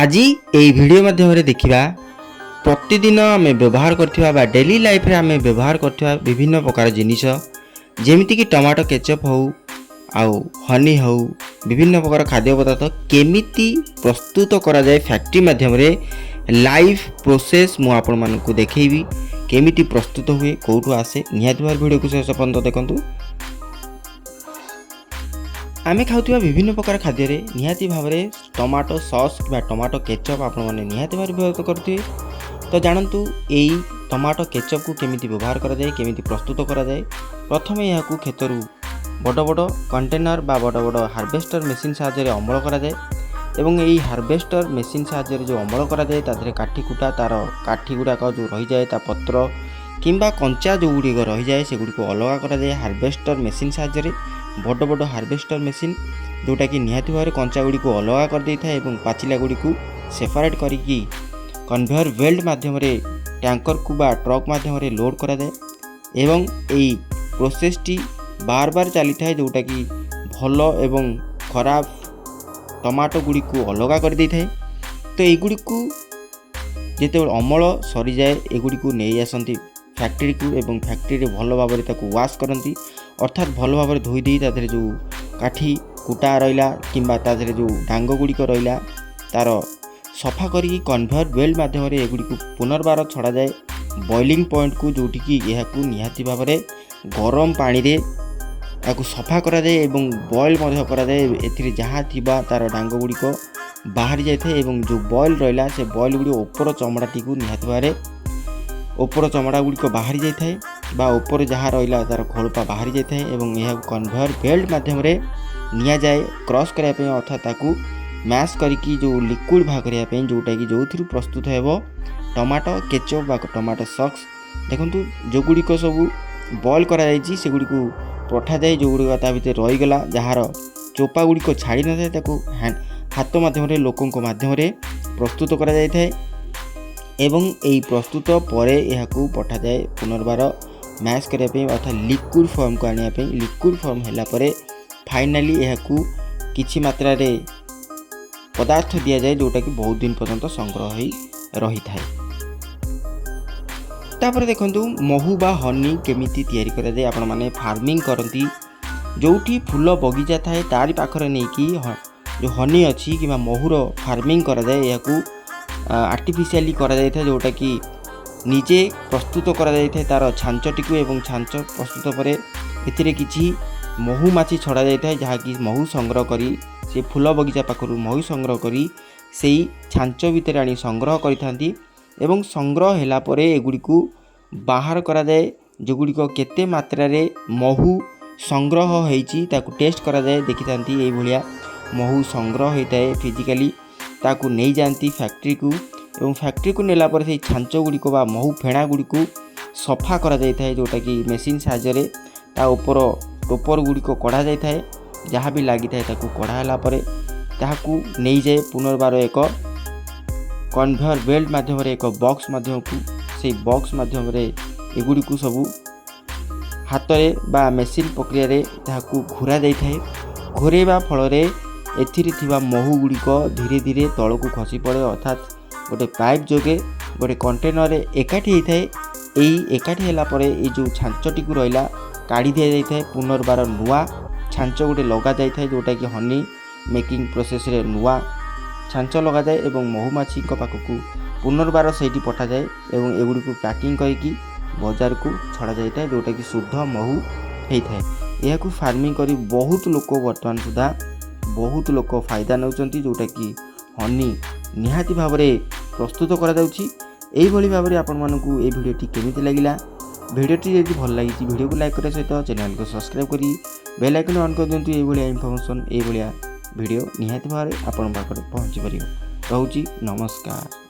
आज ये वीडियो माध्यम देखा प्रतिदिन आम व्यवहार करथिबा डेली लाइफ रे आम व्यवहार करथिबा विभिन्न प्रकार जिनिस जेमिति कि टमाटो केचप हो आउ हनी हो विभिन्न प्रकार खाद्य पदार्थ केमिति प्रस्तुत करा जाए फैक्ट्री माध्यम रे लाइव प्रोसेस मु आपण मानकु देखैबी केमिति प्रस्तुत हुए कोठु आसे निहाती भार वीडियो को शेष पर्यंत देखंतु। आमे खाउथिबा विभिन्न प्रकार खाद्य रे निहाती भाव में टमाटो सॉस कि टमाटो केचप आपण माने निहाती भाव व्यवहार करथि। तो जानतु एई टमाटो केचप को केमिति व्यवहार करा जाए केमिति प्रस्तुत करा जाए। प्रथमे याकू खेतरु बड़ बड़ कंटेनर बा बड़ बड़ हार्वेस्टर मेसीन साहाय्य अमल करा जाए एवं एई हार्वेस्टर मेसीन साहाय्य जो अमल करा जाए तादरे काठी कुटा तार काठी गुड़ाक जो रही जाए ता पत्र किंबा कंचा जो गुड़िक रही जाए से गुड़िक अलग करा जाए हार्वेस्टर मेसीन साहाय्य बड़ बड़ हार्वेस्टर मेसीन जोटा कि निहाती भाव कंचा गुड़ी को अलग कर देता है एवं पाचिला गुड़ी को सेपरेट करिकी कन्वेयर बेल्ट माध्यम टैंकर को बा ट्रक माध्यम लोड करा जाए एवं एई प्रोसेस टी बार बार चली था जोटा कि भल एवं खराब टमाटो गुड़ी को अलग कर दे थाए। तो युड़ी को जिते अमल सरी जाए एगुड़ी को नहीं आसती फैक्ट्री को एवं फैक्ट्री रे भल भाव में वाश करती अर्थात भल भाव धोई दी तादरे जो काठी कुटा रहा किंबा तादरे जो डांग गुड़िक रहा तार सफा करी कन्वेयर बेल्ट माध्यम एगुड़ी को पुनर्बार छड़ा जाए बॉइलिंग पॉइंट को जोटी कि यह निहाती भाव में गरम पानी रे याकू सफा करा जाए एवं बॉयल मध्य करा जाए एथिरे जहाँ थिबा तार डांग गुड़िक बाहर जाए एवं जो बॉयल रहा से बॉयल गुड़ी ऊपर चमड़ाटी को निहाती भाव ऊपर चमड़ा गुड़िक बाहरी जाए बा ऊपर जहाँ रहा तार खोलपा बाहरी जाए एवं यह कन्वेयर बेल्ट माध्यम निया जाए क्रॉस करने अर्थात ताकू मैश करिकी जो लिक्विड बाहर करने जोटा कि जो थी प्रस्तुत हो टमाटो केचप बा टमाटो सॉस। देखंतु जो गुड़िक सब बॉयल करा जायछि से गुड़ी को पठा जाए जो गुड़िक ता भितर रहीगला जार चोपा गुड़िक छाड़ी न थाए हाथ माध्यम लोकों माध्यम प्रस्तुत करा जाय थाए एवं एई प्रस्तुत परे यहाकू पठा जाए पुनर्बार मैश करने अर्थात लिक्विड फॉर्म को आने लिक्विड फॉर्म है पर फाइनाली यहाकू किछि मात्रा रे पदार्थ दिया जाए जोटा कि बहुत दिन पर्यंत संग्रह रही थाए। तापर देखंतु महू बा हनी केमिति तैयारी करा जाए आपण माने फार्मिंग करती जोठी फूल बगीचा थाए तारी पाखरे नहीं कि जो हनी अच्छी कि महूर फार्मिंग करा जाए याकू आर्टिफिशियली करा जाए था जोटा कि निजे प्रस्तुत करा जाए था तार छांचटी को एवं छांच प्रस्तुत पर एथिरे किछि महू माछी छड़ा जाए था जहाँ कि महू संग्रह करी से फूल बगीचा पाखरु महू संग्रह करी सेई छांच भितर आनी संग्रह करिथांती एवं संग्रह होला परे एगुड़ी को बाहर करा जाए जो गुड़िक केते मात्रा रे महू संग्रह होईची ताकू टेस्ट करा जाए देखि थांती एई भलिया महू संग्रह होता है फिजिकली ताकू नहीं जाती फैक्ट्री को एवं फैक्ट्री को नेला पर से छांच गुड़िक बा महू फेणा गुड़ी को सफा करा जाए था जोटा कि मेसीन साहाय्य ता ऊपर टोपर गुड़िक कढ़ा जाए था जहाँ भी लगी था ताकू कढ़ाला ताकू नहीं जाए पुनर्बार एक कन्वेयर बेल्ट माध्यम एक बॉक्स माध्यम को से बॉक्स माध्यम एगुड़ी को सबू हाथ में बा मेसीन प्रक्रिया रे ताकू घूरा जाए था घोरेबा फल एथिरे थिबा महू गुड़िक धीरे धीरे तल को खसी पड़े अर्थात गोटे पाइप जोगे गोटे कंटेनर रे एकाठी होता है एकाठी होला परे ए जो छांचटी को रहा काढ़ी दि जाए पुनर्बार नुआ छांच गोटे लगा जाए जोटा कि हनी मेकिंग प्रोसेस रे नुआ छांच लगा जाए एवं महुमाछी पाखक पुनर्बार से पठा जाए एवं एगुड़ी को पैकिंग करके बाजार को छड़ा जाए जोटा कि शुद्ध महू होता है। यह फार्मिंग करी बहुत लोक बर्तमान सुधा बहुत लोक फायदा नौचंती जोटा कि हनी निहाती भाव में प्रस्तुत करा जाउछि। एई भली भाव में आपण मानकू ए वीडियोटी केमिति लागिला वीडियोटी यदि भल लगी वीडियो को लाइक करने सहित चैनल को सब्सक्राइब करी बेल आइकन ऑन कर दिंतु ए भलिया इनफॉरमेशन ए भलिया वीडियो निहाती भाव में आपण पाखरे पहुँची पारिबो। रहउछि नमस्कार।